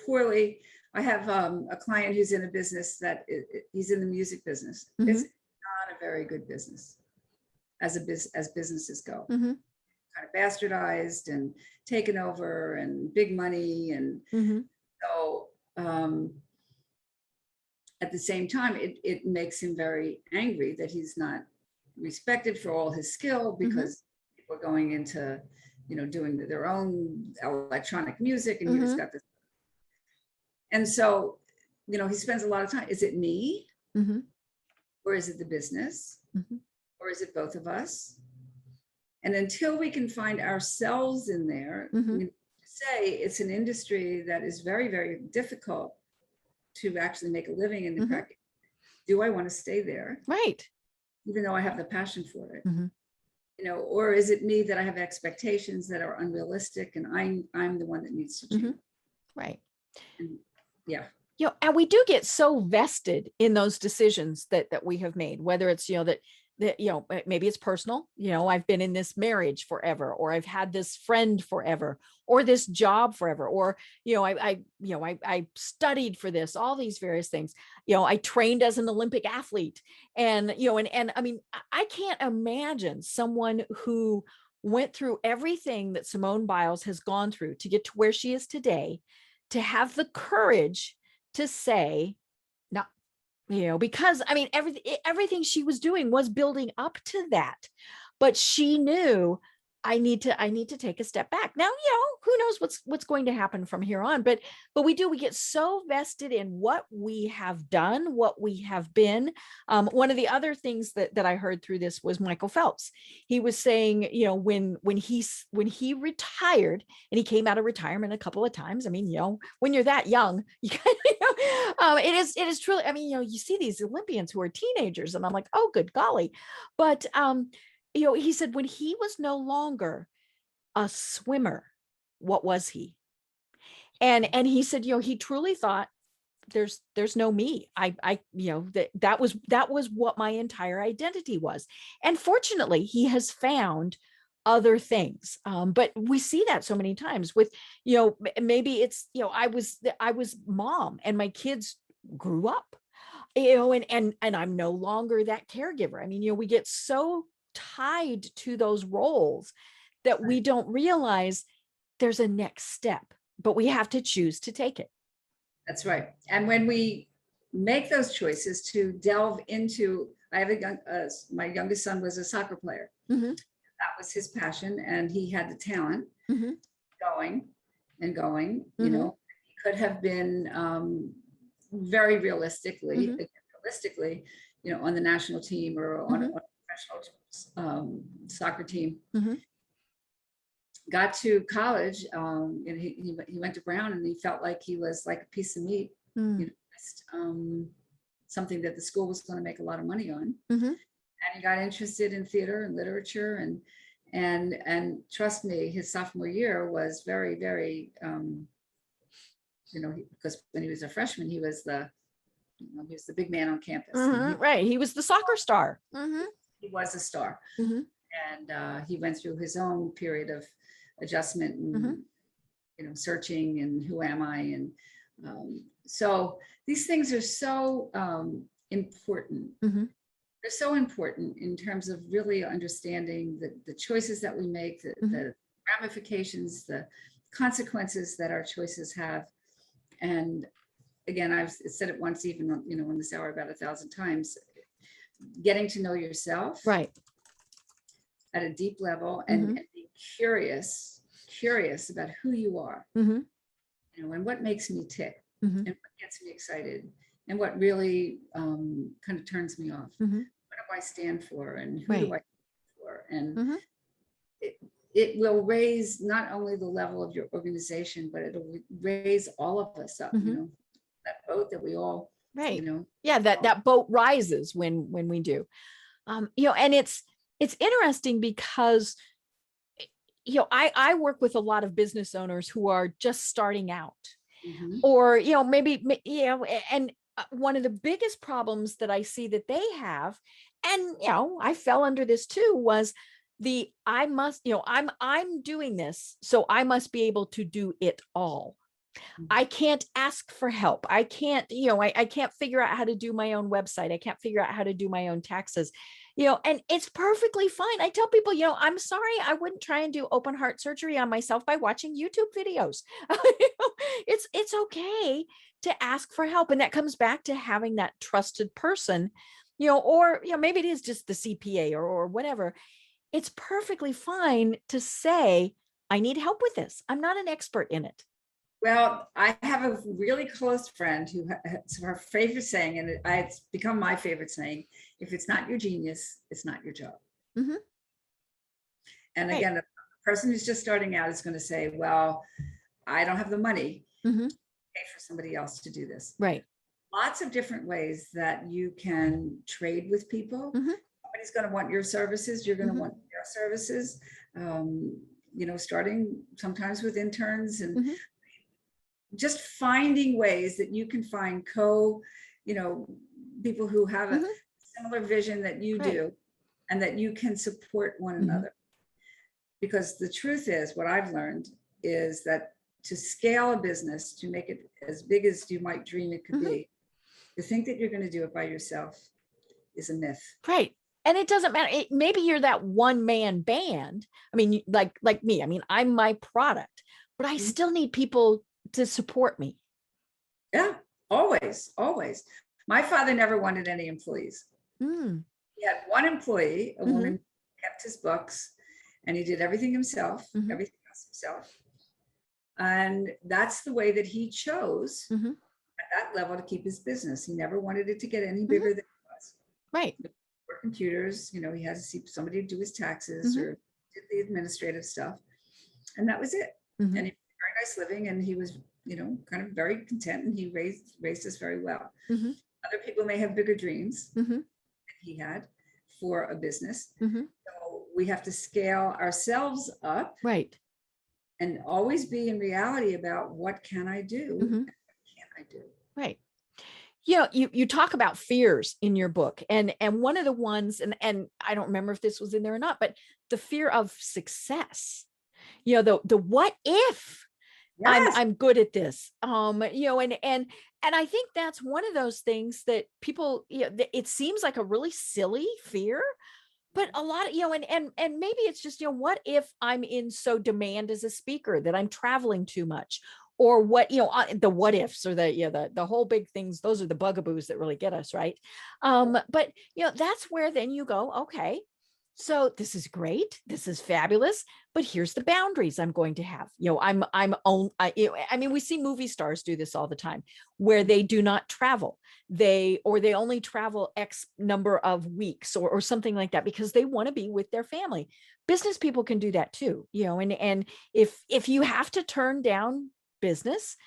poorly. I have a client who's in a business that he's in the music business. It's not a very good business as businesses go. Kind of bastardized and taken over and big money. And so at the same time, it makes him very angry that he's not respected for all his skill, because people are going into, you know, doing their own electronic music, and he's got this. And so, you know, he spends a lot of time. Is it me? Or is it the business? Or is it both of us? And until we can find ourselves in there, say it's an industry that is very difficult to actually make a living in the practice. Do I want to stay there? Right. Even though I have the passion for it. You know, or is it me that I have expectations that are unrealistic, and I'm the one that needs to change? Right. And, yeah. You know, and we do get so vested in those decisions that we have made, whether it's, you know, that you know, maybe it's personal, you know, I've been in this marriage forever, or I've had this friend forever, or this job forever, or, you know, I studied for this, all these various things. You know, I trained as an Olympic athlete, and, you know, and I mean, I can't imagine someone who went through everything that Simone Biles has gone through to get to where she is today, to have the courage to say, no, you know, because I mean, everything she was doing was building up to that, but she knew I need to take a step back. Now, you know, who knows what's going to happen from here on, but we get so vested in what we have done, what we have been. One of the other things that I heard through this was Michael Phelps. He was saying, you know, when he retired, and he came out of retirement a couple of times. I mean, you know, when you're that young, you kind of, you know, it is truly, I mean, you know, you see these Olympians who are teenagers, and I'm like, oh, good golly. But you know, he said when he was no longer a swimmer, what was he? And he said, he truly thought there's no me. That was what my entire identity was. And fortunately, he has found other things. But we see that so many times with, maybe it's, I was mom and my kids grew up, and I'm no longer that caregiver. I mean, we get so tied to those roles that we Right. don't realize there's a next step, but we have to choose to take it. That's right. And when we make those choices to delve into, I have my youngest son was a soccer player. Mm-hmm. That was his passion, and he had the talent Mm-hmm. going and going. Mm-hmm. He could have been very realistically, Mm-hmm. on the national team or on Mm-hmm. a professional soccer team. Mm-hmm. Got to college, and he went to Brown, and he felt like he was like a piece of meat, Mm-hmm. just, something that the school was going to make a lot of money on. Mm-hmm. And he got interested in theater and literature, and trust me, his sophomore year was very, very, because when he was a freshman, he was the big man on campus. Mm-hmm. Right. He was the soccer star. Mm-hmm. He was a star. Mm-hmm. And he went through his own period of adjustment and Mm-hmm. searching and who am I, and so these things are so important. Mm-hmm. They're so important in terms of really understanding the choices that we make, the ramifications, the consequences that our choices have. And again, I've said it once, even in this hour, about 1,000 times, getting to know yourself Right. at a deep level, Mm-hmm. and be curious about who you are, Mm-hmm. and what makes me tick, Mm-hmm. and what gets me excited, and what really kind of turns me off. Mm-hmm. What do I stand for, and who Right. do I stand for? And Mm-hmm. it will raise not only the level of your organization, but it'll raise all of us up. Mm-hmm. That boat that we all, Right. Yeah, that boat rises when we do. And it's interesting because I work with a lot of business owners who are just starting out, or maybe and one of the biggest problems that I see that they have, and I fell under this too, was I must, I'm doing this, so I must be able to do it all. I can't ask for help. I can't, I can't figure out how to do my own website. I can't figure out how to do my own taxes, and it's perfectly fine. I tell people, I'm sorry, I wouldn't try and do open heart surgery on myself by watching YouTube videos. It's okay to ask for help. And that comes back to having that trusted person, or, maybe it is just the CPA or whatever. It's perfectly fine to say, I need help with this. I'm not an expert in it. Well, I have a really close friend who has her favorite saying, and it's become my favorite saying: if it's not your genius, it's not your job. Mm-hmm. And Right. again, a person who's just starting out is going to say, well, I don't have the money Mm-hmm. to pay for somebody else to do this. Right. Lots of different ways that you can trade with people. Mm-hmm. Somebody's going to want your services. You're going to Mm-hmm. want their services. Starting sometimes with interns, and Mm-hmm. just finding ways that you can find people who have a Mm-hmm. similar vision that you Right. do, and that you can support one Mm-hmm. another. Because the truth is, what I've learned is that to scale a business, to make it as big as you might dream it could Mm-hmm. be, to think that you're going to do it by yourself is a myth. Right. And it doesn't matter. Maybe you're that one man band. I mean, like me. I mean, I'm my product, but I still need people to support me. Yeah, always. My father never wanted any employees. Mm. He had one employee, a Mm-hmm. woman, kept his books, and he did everything himself, Mm-hmm. everything else himself. And that's the way that he chose Mm-hmm. at that level to keep his business. He never wanted it to get any bigger than it was. Right. For computers, he had to see somebody to do his taxes or did the administrative stuff. And that was it. Mm-hmm. And he had a very nice living, and he was, kind of very content, and he raised us very well. Mm-hmm. Other people may have bigger dreams Mm-hmm. than he had for a business. Mm-hmm. So we have to scale ourselves up Right. and always be in reality about what can I do? Mhm. And what can't I do? Right. You talk about fears in your book, and one of the ones, and I don't remember if this was in there or not, but the fear of success. The what if Yes. I'm good at this. And I think that's one of those things that people, it seems like a really silly fear, but a lot of, and maybe it's just, what if I'm in so demand as a speaker that I'm traveling too much? Or what, the what ifs, or the whole big things, those are the bugaboos that really get us, right? But that's where then you go, okay, so this is great, this is fabulous, but here's the boundaries I'm going to have. I'm on, I mean, we see movie stars do this all the time, where they do not travel. They only travel X number of weeks, or something like that, because they want to be with their family. Business people can do that too, and if you have to turn down business,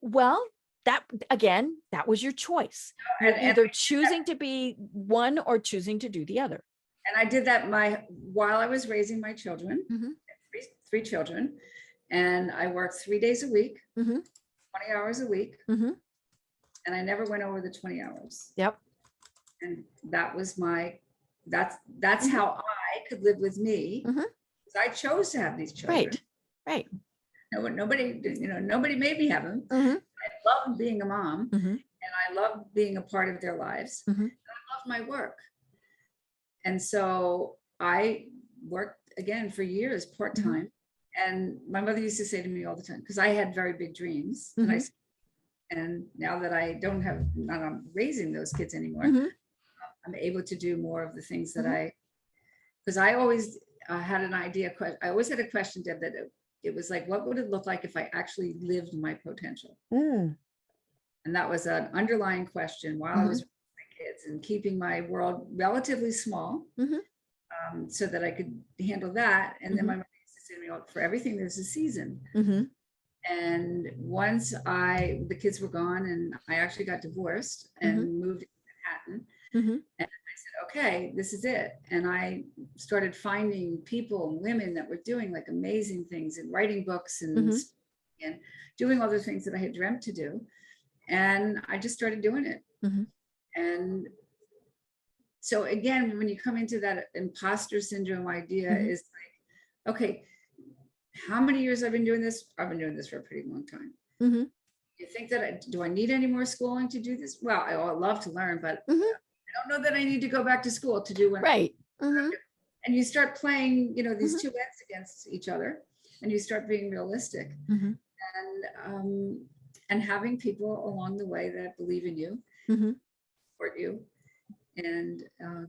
well, that, again, that was your choice. You're And either choosing to be one or choosing to do the other. I did that while I was raising my children, Mm-hmm. three children, and I worked 3 days a week, Mm-hmm. 20 hours a week, Mm-hmm. and I never went over the 20 hours. Yep. And that was that's Mm-hmm. how I could live with me. Mm-hmm. Because I chose to have these children. Right. Right. Nobody made me have them. Mm-hmm. I love being a mom, Mm-hmm. and I love being a part of their lives. Mm-hmm. And I love my work. And so I worked again for years part-time. And my mother used to say to me all the time, because I had very big dreams. Mm-hmm. And now that I don't have, not I'm raising those kids anymore, Mm-hmm. I'm able to do more of the things that Mm-hmm. because I always had an idea. I always had a question, Deb, that it was like, what would it look like if I actually lived my potential? Mm. And that was an underlying question while I was with my kids and keeping my world relatively small, so that I could handle that. And then my mom used to say to me, "Oh, for everything, there's a season." Mm-hmm. And once the kids were gone and I actually got divorced and moved to Manhattan, Mm-hmm. and I said, okay, this is it. And I started finding people and women that were doing like amazing things and writing books and doing all the things that I had dreamt to do. And I just started doing it. Mm-hmm. And so again, when you come into that imposter syndrome idea, is like, okay, how many years I've been doing this? I've been doing this for a pretty long time. Mm-hmm. You think that do I need any more schooling to do this? Well, I love to learn, but I don't know that I need to go back to school to do what. Right. Mm-hmm. And you start playing, these two ends against each other, and you start being realistic, and having people along the way that believe in you, support you, and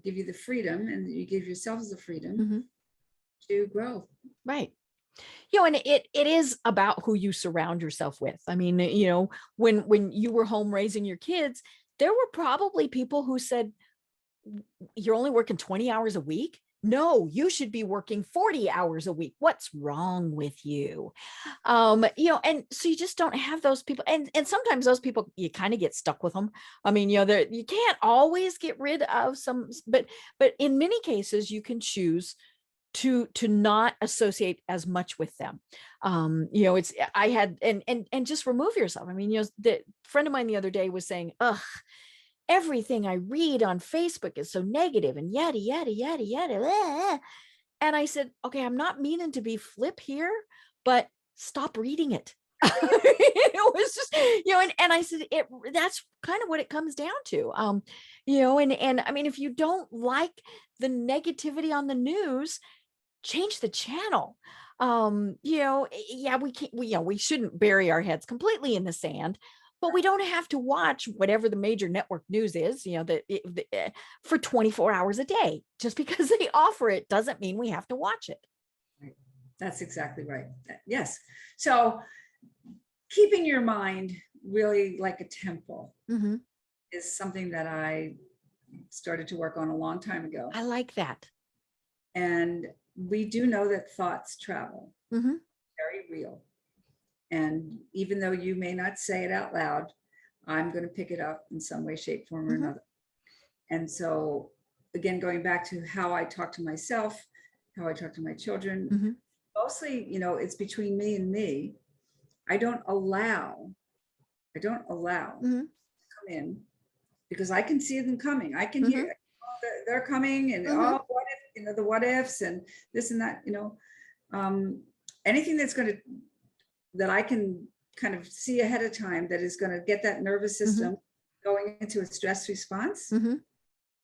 give you the freedom, and you give yourselves the freedom to grow. Right. And it is about who you surround yourself with. I mean, when you were home raising your kids, there were probably people who said, you're only working 20 hours a week. No, you should be working 40 hours a week. What's wrong with you? And so you just don't have those people. And sometimes those people, you kind of get stuck with them. I mean, you can't always get rid of some, but in many cases you can choose to not associate as much with them. It's, I had, and just remove yourself. I mean, the friend of mine the other day was saying, ugh, everything I read on Facebook is so negative and yada, yada, yada, yada. And I said, okay, I'm not meaning to be flip here, but stop reading it. It was just, and I said, that's kind of what it comes down to. And I mean, if you don't like the negativity on the news, change the channel. Yeah, we can't, we shouldn't bury our heads completely in the sand, but we don't have to watch whatever the major network news is, for 24 hours a day. Just because they offer it doesn't mean we have to watch it. Right. That's exactly right. Yes. So keeping your mind really like a temple is something that I started to work on a long time ago. I like that. And we do know that thoughts travel, very real. And even though you may not say it out loud, I'm going to pick it up in some way, shape, form, or another. And so, again, going back to how I talk to myself, how I talk to my children, mostly, it's between me and me. I don't allow Mm-hmm. to come in because I can see them coming. I can Mm-hmm. hear they're coming, and Mm-hmm. what if, the what ifs and this and that, um, anything that I can kind of see ahead of time that is going to get that nervous Mm-hmm. system going into a stress response. Mm-hmm.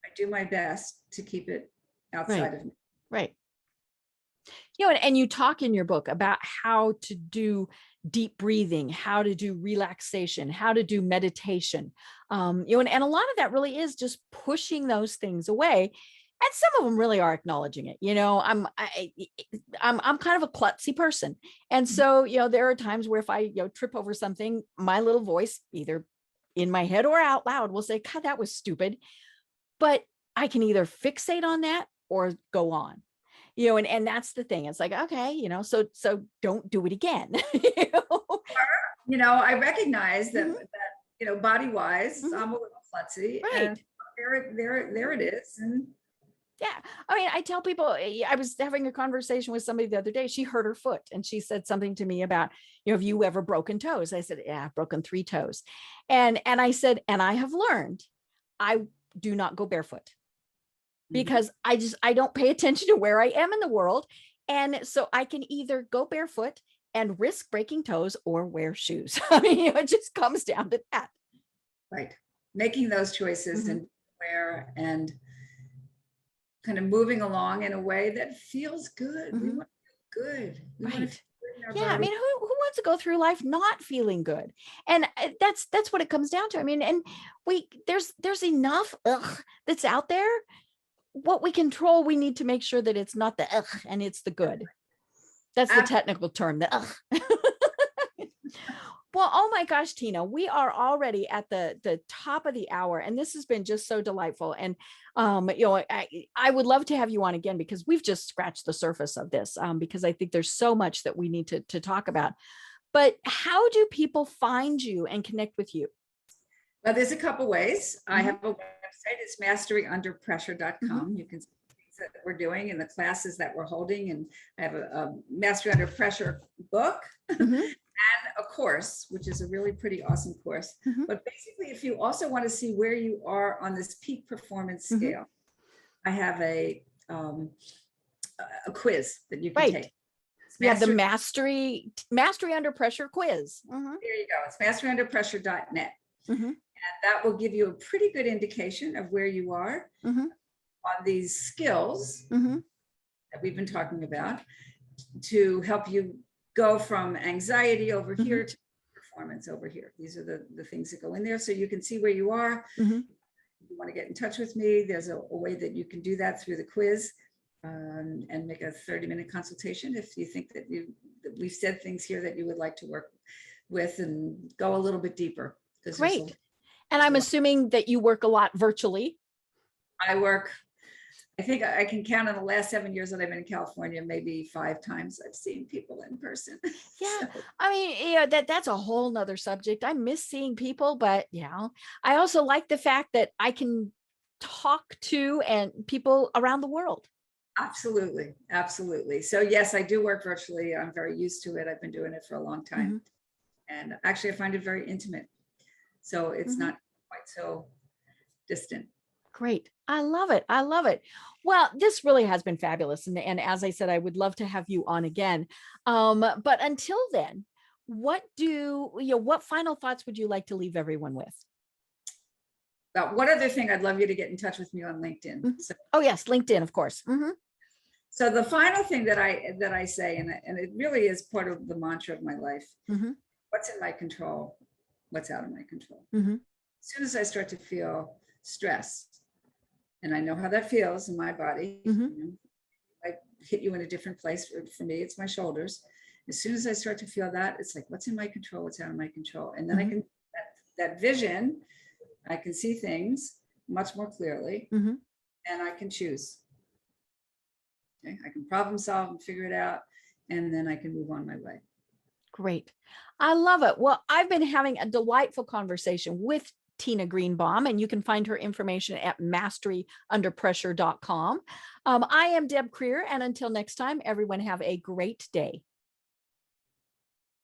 I do my best to keep it Right. outside of me. Right. And you talk in your book about how to do deep breathing, how to do relaxation, how to do meditation. And a lot of that really is just pushing those things away. And some of them really are acknowledging it. I'm kind of a klutzy person. And so, there are times where if I, trip over something, my little voice, either in my head or out loud, will say, God, that was stupid. But I can either fixate on that or go on. And that's the thing. It's like, okay, so don't do it again. I recognize that Mhm. body wise, Mhm. I'm a little klutzy, and Right. there it is. And Yeah. I mean, I tell people, I was having a conversation with somebody the other day. She hurt her foot and she said something to me about, have you ever broken toes? I said, yeah, I've broken 3 toes. And I said, and I have learned I do not go barefoot Mhm. because I don't pay attention to where I am in the world. And so I can either go barefoot and risk breaking toes or wear shoes. I mean, it just comes down to that. Right, making those choices Mhm. and where and kind of moving along in a way that feels good. We Mhm. want to feel good. We want to feel Right. good in our Yeah, I body. mean, who wants to go through life not feeling good? And that's what it comes down to. I mean, and there's enough that's out there. What we control, we need to make sure that it's not the and it's the good. That's the technical term, the Well, oh my gosh, Tina, we are already at the top of the hour, and this has been just so delightful. And I would love to have you on again because we've just scratched the surface of this. Because I think there's so much that we need to talk about. But how do people find you and connect with you? Well, there's a couple ways. I Mhm. have a website. It's Mhm. masteryunderpressure.com. You can see things that we're doing and the classes that we're holding. And I have a Mastery Under Pressure book, Mhm. a course, which is a really pretty awesome course. Mhm. But basically, if you also want to see where you are on this peak performance Mhm. scale, I have a quiz that you can Right. take. It's You have the mastery. mastery under pressure quiz. Mhm. There you go. It's masteryunderpressure.net. Mhm. And that will give you a pretty good indication of where you are Mhm. on these skills Mhm. that we've been talking about to help you go from anxiety over Mhm. here to performance over here. These are the things that go in there so you can see where you are. Mhm. If you want to get in touch with me, there's a way that you can do that through the quiz, and make a 30-minute consultation if you think that we've said things here that you would like to work with and go a little bit deeper because Great. And there's a I'm lot. assuming that you work a lot virtually. I work, I think I can count on the last 7 years that I've been in California, maybe 5 times I've seen people in person. Yeah. So I mean, that's a whole nother subject. I miss seeing people, but I also like the fact that I can talk to and people around the world. absolutely, absolutely. So yes, I do work virtually. I'm very used to it. I've been doing it for a long time. Mhm. And actually I find it very intimate. So it's Mhm. not quite so distant. Great. I love it. I love it. Well, this really has been fabulous. And as I said, I would love to have you on again. But until then, what final thoughts would you like to leave everyone with? But one other thing, I'd love you to get in touch with me on LinkedIn. Mhm. Oh, yes. LinkedIn, of course. Mhm. So the final thing that I say, and it really is part of the mantra of my life, Mhm. what's in my control, what's out of my control. Mhm. As soon as I start to feel stress, and I know how that feels in my body, Mhm. I hit you in a different place. For me, it's my shoulders. As soon as I start to feel that, it's like, what's in my control, what's out of my control. And then I Mhm. can, that vision, I can see things much more clearly, Mhm. and I can choose. Okay? I can problem solve and figure it out, and then I can move on my way. Great. I love it. Well, I've been having a delightful conversation with Tina Greenbaum, and you can find her information at masteryunderpressure.com. I am Deb Creer, and until next time, everyone have a great day.